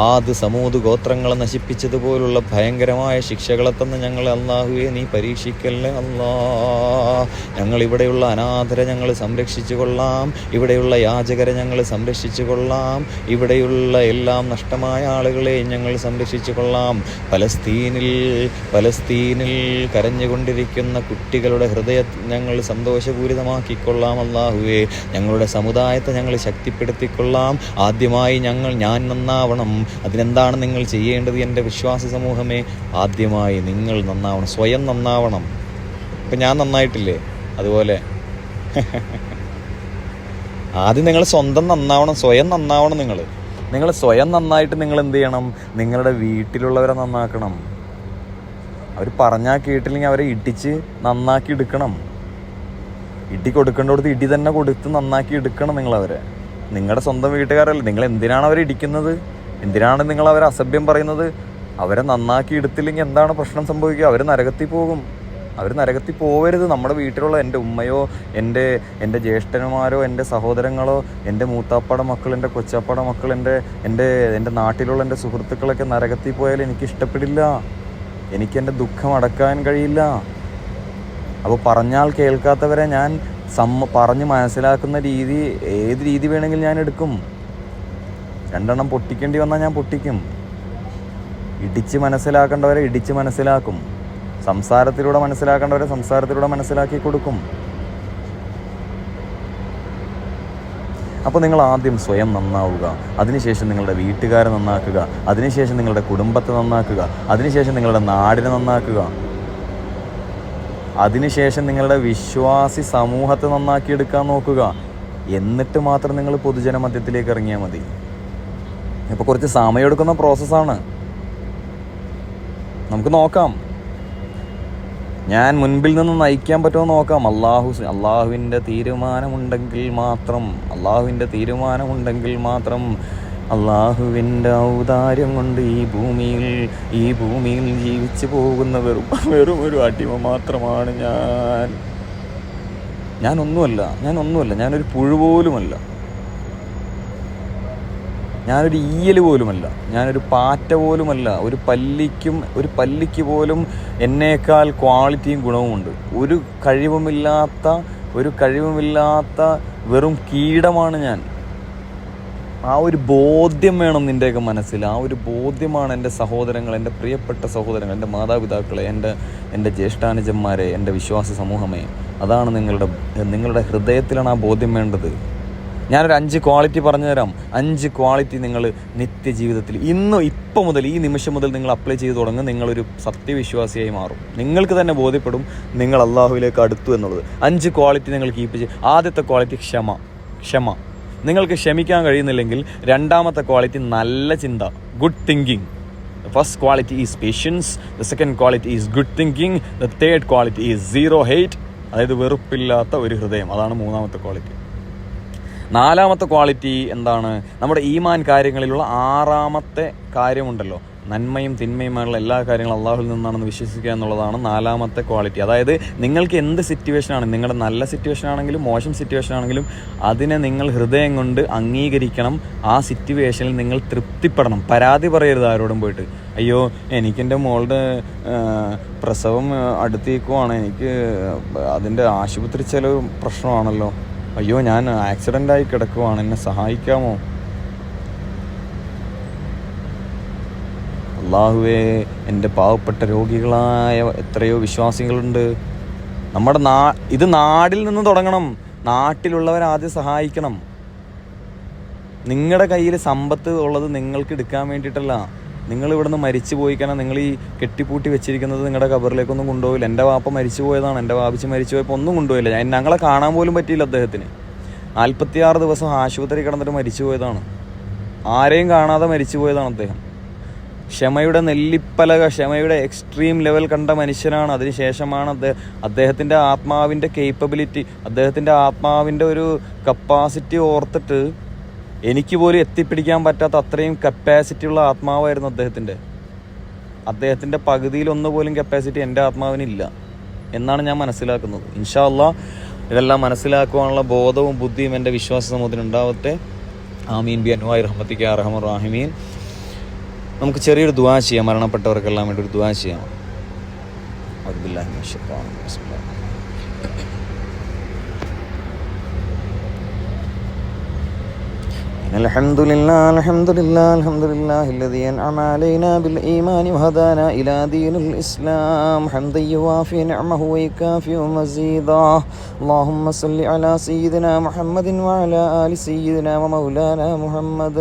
ആദ് സമൂത് ഗോത്രങ്ങളെ നശിപ്പിച്ചതുപോലുള്ള ഭയങ്കരമായ ശിക്ഷകളെ തന്ന് ഞങ്ങൾ അല്ലാഹുവേ നീ പരീക്ഷിക്കല്ലേ അല്ലാ. ഞങ്ങൾ ഇവിടെയുള്ള അനാഥരെ ഞങ്ങൾ സംരക്ഷിച്ചു കൊള്ളാം, ഇവിടെയുള്ള യാചകരെ ഞങ്ങൾ സംരക്ഷിച്ചു കൊള്ളാം, ഇവിടെയുള്ള എല്ലാം നഷ്ടമായ ആളുകളെയും ഞങ്ങൾ സംരക്ഷിച്ചു കൊള്ളാം. പലസ്തീനിൽ കരഞ്ഞുകൊണ്ടിരിക്കുന്ന കുട്ടികളുടെ ഹൃദയം ഞങ്ങൾ സന്തോഷപൂരിതമാക്കിക്കൊള്ളാം അല്ലാഹുവേ. ഞങ്ങളുടെ സമുദായത്തെ ഞങ്ങൾ ശക്തിപ്പെടുത്തിക്കൊള്ളാം. ആദ്യമായി ഞാൻ നന്നാവണം. അതിനെന്താണ് നിങ്ങൾ ചെയ്യേണ്ടത് എൻ്റെ വിശ്വാസി സമൂഹമേ? ആദ്യമായി നിങ്ങൾ നന്നാവണം, സ്വയം നന്നാവണം. ഇപ്പം ഞാൻ നന്നായിട്ടില്ലേ, അതുപോലെ ആദ്യം നിങ്ങൾ സ്വന്തം നന്നാവണം, സ്വയം നന്നാവണം. നിങ്ങൾ സ്വയം നന്നായിട്ട് നിങ്ങൾ എന്ത് ചെയ്യണം? നിങ്ങളുടെ വീട്ടിലുള്ളവരെ നന്നാക്കണം. അവർ പറഞ്ഞാൽ കേട്ടില്ലെങ്കിൽ അവരെ ഇടിച്ച് നന്നാക്കി എടുക്കണം. ഇടി കൊടുക്കേണ്ടടുത്ത് ഇടി തന്നെ കൊടുത്ത് നന്നാക്കി എടുക്കണം നിങ്ങളവരെ. നിങ്ങളുടെ സ്വന്തം വീട്ടുകാരല്ലേ, നിങ്ങൾ എന്തിനാണ് അവരെ ഇടിക്കുന്നത്? എന്തിനാണ് നിങ്ങൾ അവരെ അസഭ്യം പറയുന്നത്? അവരെ നന്നാക്കി എടുത്തില്ലെങ്കിൽ എന്താണ് പ്രശ്നം സംഭവിക്കുക? അവർ നരകത്തിൽ പോകും. അവർ നരകത്തിൽ പോവരുത്. നമ്മുടെ വീട്ടിലുള്ള എൻ്റെ ഉമ്മയോ എൻ്റെ ജ്യേഷ്ഠന്മാരോ എൻ്റെ സഹോദരങ്ങളോ എൻ്റെ മൂത്താപ്പാടെ മക്കൾ, എൻ്റെ കൊച്ചാപ്പാടെ മക്കൾ, എൻ്റെ നാട്ടിലുള്ള എൻ്റെ സുഹൃത്തുക്കളൊക്കെ നരകത്തിൽ പോയാൽ എനിക്ക് ഇഷ്ടപ്പെടില്ല. എനിക്ക് എൻ്റെ ദുഃഖം അടക്കാൻ കഴിയില്ല. അപ്പോൾ പറഞ്ഞാൽ കേൾക്കാത്തവരെ ഞാൻ പറഞ്ഞ് മനസ്സിലാക്കുന്ന രീതി, ഏത് രീതി വേണമെങ്കിലും ഞാൻ എടുക്കും. 2 എണ്ണം പൊട്ടിക്കേണ്ടി വന്നാൽ ഞാൻ പൊട്ടിക്കും. ഇടിച്ച് മനസ്സിലാക്കേണ്ടവരെ ഇടിച്ച് മനസ്സിലാക്കും. സംസാരത്തിലൂടെ മനസ്സിലാക്കേണ്ടവരെ സംസാരത്തിലൂടെ മനസ്സിലാക്കി കൊടുക്കും. അപ്പോൾ നിങ്ങൾ ആദ്യം സ്വയം നന്നാവുക, അതിനുശേഷം നിങ്ങളുടെ വീട്ടുകാരെ നന്നാക്കുക, അതിനുശേഷം നിങ്ങളുടെ കുടുംബത്തെ നന്നാക്കുക, അതിനുശേഷം നിങ്ങളുടെ നാടിനെ നന്നാക്കുക, അതിനുശേഷം നിങ്ങളുടെ വിശ്വാസി സമൂഹത്തെ നന്നാക്കിയെടുക്കാൻ നോക്കുക. എന്നിട്ട് മാത്രം നിങ്ങൾ പൊതുജന മധ്യത്തിലേക്ക് ഇറങ്ങിയാൽ മതി. ഇപ്പോൾ കുറച്ച് സമയമെടുക്കുന്ന പ്രോസസ്സാണ്. നമുക്ക് നോക്കാം, ഞാൻ മുൻപിൽ നിന്ന് നയിക്കാൻ പറ്റുമോ നോക്കാം. അള്ളാഹുവിൻ്റെ തീരുമാനമുണ്ടെങ്കിൽ മാത്രം അള്ളാഹുവിൻ്റെ ഔദാര്യം കൊണ്ട് ഈ ഭൂമിയിൽ ജീവിച്ചു പോകുന്ന വെറും ഒരു അടിമ മാത്രമാണ് ഞാനൊന്നുമല്ല. ഞാനൊരു പുഴു പോലുമല്ല, ഞാനൊരു ഈയൽ പോലുമല്ല, ഞാനൊരു പാറ്റ പോലുമല്ല. ഒരു പല്ലിക്ക് പോലും എന്നേക്കാൾ ക്വാളിറ്റിയും ഗുണവുമുണ്ട്. ഒരു കഴിവുമില്ലാത്ത വെറും കീടമാണ് ഞാൻ. ആ ഒരു ബോധ്യം വേണം നിൻ്റെയൊക്കെ മനസ്സിൽ. ആ ഒരു ബോധ്യമാണ് എൻ്റെ സഹോദരങ്ങൾ, എൻ്റെ പ്രിയപ്പെട്ട സഹോദരങ്ങൾ, എൻ്റെ മാതാപിതാക്കളെ, എൻ്റെ ജ്യേഷ്ഠാനുജന്മാരെ, എൻ്റെ വിശ്വാസ സമൂഹമേ. അതാണ് നിങ്ങളുടെ ഹൃദയത്തിലാണ് ആ ബോധ്യം വേണ്ടത്. ഞാനൊരു 5 ക്വാളിറ്റി പറഞ്ഞു തരാം. 5 ക്വാളിറ്റി നിങ്ങൾ നിത്യജീവിതത്തിൽ ഇപ്പം മുതൽ, ഈ നിമിഷം മുതൽ നിങ്ങൾ അപ്ലൈ ചെയ്ത് തുടങ്ങും. നിങ്ങളൊരു സത്യവിശ്വാസിയായി മാറും. നിങ്ങൾക്ക് തന്നെ ബോധ്യപ്പെടും നിങ്ങൾ അള്ളാഹുവിലേക്ക് അടുത്തു എന്നുള്ളത്. 5 ക്വാളിറ്റി നിങ്ങൾ കീപ്പ് ചെയ്യും. ആദ്യത്തെ ക്വാളിറ്റി ക്ഷമ. നിങ്ങൾക്ക് ക്ഷമിക്കാൻ കഴിയുന്നില്ലെങ്കിൽ രണ്ടാമത്തെ ക്വാളിറ്റി നല്ല ചിന്ത, good thinking. The first quality is patience. The second quality is good thinking. The third quality is zero hate. അതായത് വെറുപ്പില്ലാത്ത ഒരു ഹൃദയം. അതാണ് 3ാമത്തെ ക്വാളിറ്റി. 4ാമത്തെ ക്വാളിറ്റി എന്താണ്? നമ്മുടെ ഈമാൻ കാര്യങ്ങളിലുള്ള 6ാമത്തെ കാര്യമുണ്ടല്ലോ, നന്മയും തിന്മയുമായുള്ള എല്ലാ കാര്യങ്ങളും അള്ളാഹുവിൽ നിന്നാണെന്ന് വിശ്വസിക്കുക എന്നുള്ളതാണ് 4ാമത്തെ ക്വാളിറ്റി. അതായത് നിങ്ങൾക്ക് എന്ത് സിറ്റുവേഷനാണ്, നിങ്ങളുടെ നല്ല സിറ്റുവേഷൻ ആണെങ്കിലും മോശം സിറ്റുവേഷൻ ആണെങ്കിലും അതിനെ നിങ്ങൾ ഹൃദയം കൊണ്ട് അംഗീകരിക്കണം. ആ സിറ്റുവേഷനിൽ നിങ്ങൾ തൃപ്തിപ്പെടണം. പരാതി പറയരുത് ആരോടും പോയിട്ട്. അയ്യോ എനിക്കെൻ്റെ മോളുടെ പ്രസവം അടുത്തേക്കുവാണ്, എനിക്ക് അതിൻ്റെ ആശുപത്രി ചെലവ് പ്രശ്നമാണല്ലോ, അയ്യോ ഞാൻ ആക്സിഡൻ്റായി കിടക്കുവാണ്, എന്നെ സഹായിക്കാമോ? അല്ലാഹുവേ, എൻ്റെ പാവപ്പെട്ട രോഗികളായ എത്രയോ വിശ്വാസികളുണ്ട്. ഇത് നാടിൽ നിന്ന് തുടങ്ങണം. നാട്ടിലുള്ളവരാദ്യം സഹായിക്കണം. നിങ്ങളുടെ കയ്യിൽ സമ്പത്ത് ഉള്ളത് നിങ്ങൾക്ക് എടുക്കാൻ വേണ്ടിയിട്ടല്ല. നിങ്ങൾ ഇവിടുന്ന് മരിച്ചു പോയി കഴിഞ്ഞാൽ നിങ്ങൾ ഈ കെട്ടിപ്പൂട്ടി വെച്ചിരിക്കുന്നത് നിങ്ങളുടെ ഖബറിലേക്കൊന്നും കൊണ്ടുപോയില്ല. എൻ്റെ വാപ്പ മരിച്ചു പോയതാണ്, എൻ്റെ വാപ്പിച്ച് മരിച്ചു പോയപ്പോൾ ഒന്നും കൊണ്ടുപോയില്ല. ഞങ്ങളെ കാണാൻ പോലും പറ്റിയില്ല അദ്ദേഹത്തിന്. 46 ദിവസം ആശുപത്രി കിടന്നിട്ട് മരിച്ചു പോയതാണ്. ആരെയും കാണാതെ മരിച്ചു പോയതാണ് അദ്ദേഹം. ക്ഷമയുടെ നെല്ലിപ്പലക, ക്ഷമയുടെ എക്സ്ട്രീം ലെവൽ കണ്ട മനുഷ്യനാണ്. അതിനുശേഷമാണ് അദ്ദേഹത്തിൻ്റെ ആത്മാവിൻ്റെ കേപ്പബിലിറ്റി, അദ്ദേഹത്തിൻ്റെ ആത്മാവിൻ്റെ ഒരു കപ്പാസിറ്റി ഓർത്തിട്ട് എനിക്ക് പോലും എത്തിപ്പിടിക്കാൻ പറ്റാത്ത അത്രയും കപ്പാസിറ്റി ഉള്ള ആത്മാവായിരുന്നു അദ്ദേഹത്തിൻ്റെ പകുതിയിലൊന്നു പോലും കപ്പാസിറ്റി എൻ്റെ ആത്മാവിനില്ല എന്നാണ് ഞാൻ മനസ്സിലാക്കുന്നത്. ഇൻഷാ അല്ലാഹ് ഇതെല്ലാം മനസ്സിലാക്കുവാനുള്ള ബോധവും ബുദ്ധിയും എൻ്റെ വിശ്വാസ സമൂഹത്തിന് ഉണ്ടാവട്ടെ. ആമീൻ ബി അൻവാഇ റഹ്മതിക യാ അർഹമർ റഹീമീൻ. നമുക്ക് ചെറിയൊരു ദുആ ചെയ്യാം, മരണപ്പെട്ടവർക്കെല്ലാം വേണ്ടി ഒരു ദുആ ചെയ്യാം. അഊദുബില്ലാഹി മിനശ് ശൈത്വാനിർ റജീം. الحمد لله الذي أنعم علينا بالإيمان وهدانا إلى دين الإسلام حمدا يوافي نعمه ويكافئ مزيدا. اللهم صل على سيدنا محمد وعلى آل سيدنا ومولانا محمد.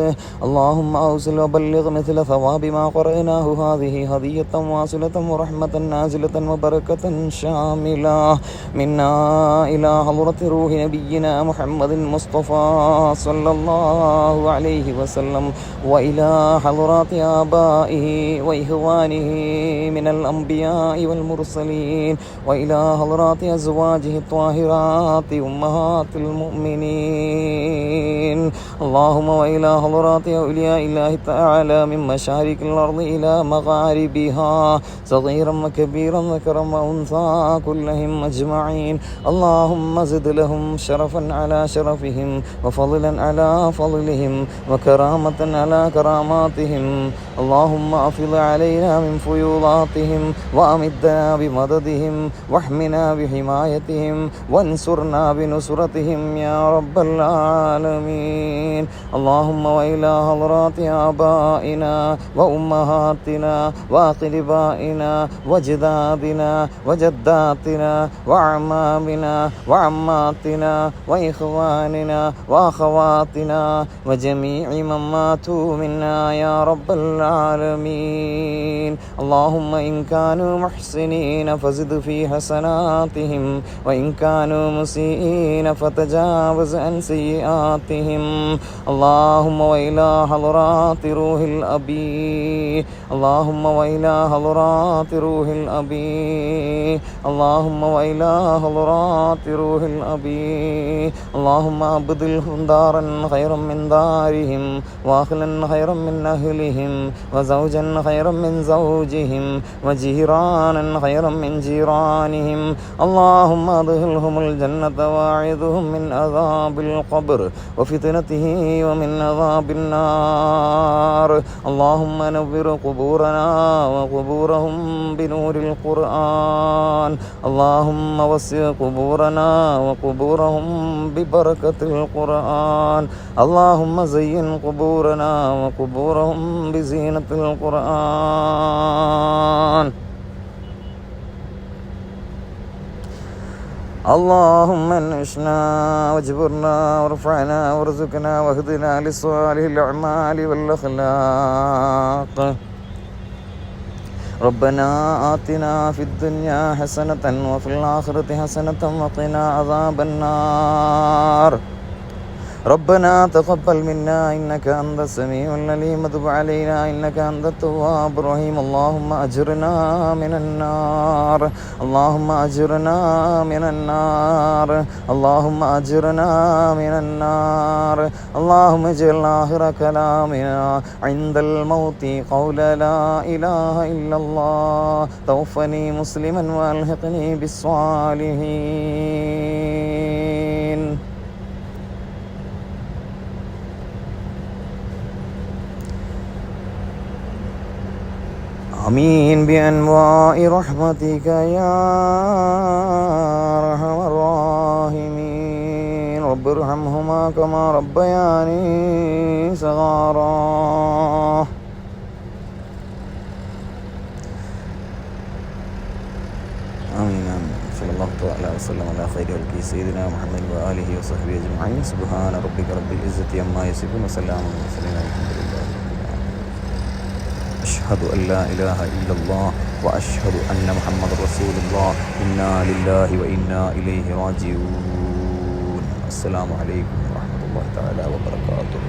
اللهم أوصل وبلغ مثل ثواب ما قرأناه هذه هدية واصلة ورحمة نازلة وبركة شاملة منا إلى حضرة روح نبينا محمد المصطفى صلى الله عليه وسلم وإلى حضرات آبائه وإخوانه من الأنبياء والمرسلين وإلى حضرات أزواجه الطاهرات أمهات المؤمنين. اللهم وإلى حضرات أولياء الله تعالى من مشارق الأرض إلى مغاربها صغيرا وكبيرا ذكرا وأنثى كلهم أجمعين. اللهم زد لهم شرفا على شرفهم وفضلا على فضلهم وكرامة على كراماتهم. اللهم أفض علينا من فيوضاتهم وأمدنا بمددهم واحمنا بحمايتهم وانصرنا بنصرتهم يا رب العالمين. اللهم وإلى حضرات آبائنا وأمهاتنا وأقربائنا وجدادنا وجداتنا وأعمامنا وعماتنا وإخواننا وأخواتنا وجميع من ماتوا منا يا رب العالمين. اللهم إن كانوا محسنين فزد في حسناتهم وإن كانوا مسيئين فتجاوز عن سيئاتهم. اللهم وإلى حضرات روح الأبي اللهم وإلى حضرات روح الأبي اللهم وإلى حضرات روح الأبي اللهم أبدلهم دارا خيرا من دارهم وأهلا خيرا من أهلهم وزوجا خيرا من زوجهم وجيرانا خيرا من جيرانهم. اللهم أدخلهم الجنة واعذهم من عذاب القبر وفتنته ومن عذاب النار. اللهم نور قبورنا وقبورهم بنور القرآن. اللهم وسع قبورنا وقبورهم ببركة القرآن. اللهم زين قبورنا وقبورهم بزينة القرآن. اللهم انشنا واجبرنا وارفعنا وارزقنا واهدنا لصالح الأعمال والأخلاق. ربنا آتنا في الدنيا حسنة وفي الآخرة حسنة وقنا عذاب النار. ربنا تقبل منا إنك أنت السميع العليم وتب علينا إنك أنت التواب الرحيم. اللهم أجرنا من النار اللهم أجرنا من النار اللهم أجرنا من النار. اللهم اجعل آخر كلامنا عند الموت قول لا إله إلا الله. توفني مسلما وألحقني بالصالحين. آمين بأنواع رحمتك يا أرحم الراحمين. رب ارحمهما كما ربياني صغارا. آمين آمين. صلى الله تعالى وسلم على خير خلقه سيدنا محمد وآله وصحبه أجمعين. سبحان ربك رب العزة عما يصفون وسلام على المرسلين والحمد لله رب العالمين. أشهد أن لا إله إلا الله وأشهد أن محمد رسول الله. إنا لله وإنا إليه راجعون. السلام عليكم ورحمة الله تعالى وبركاته.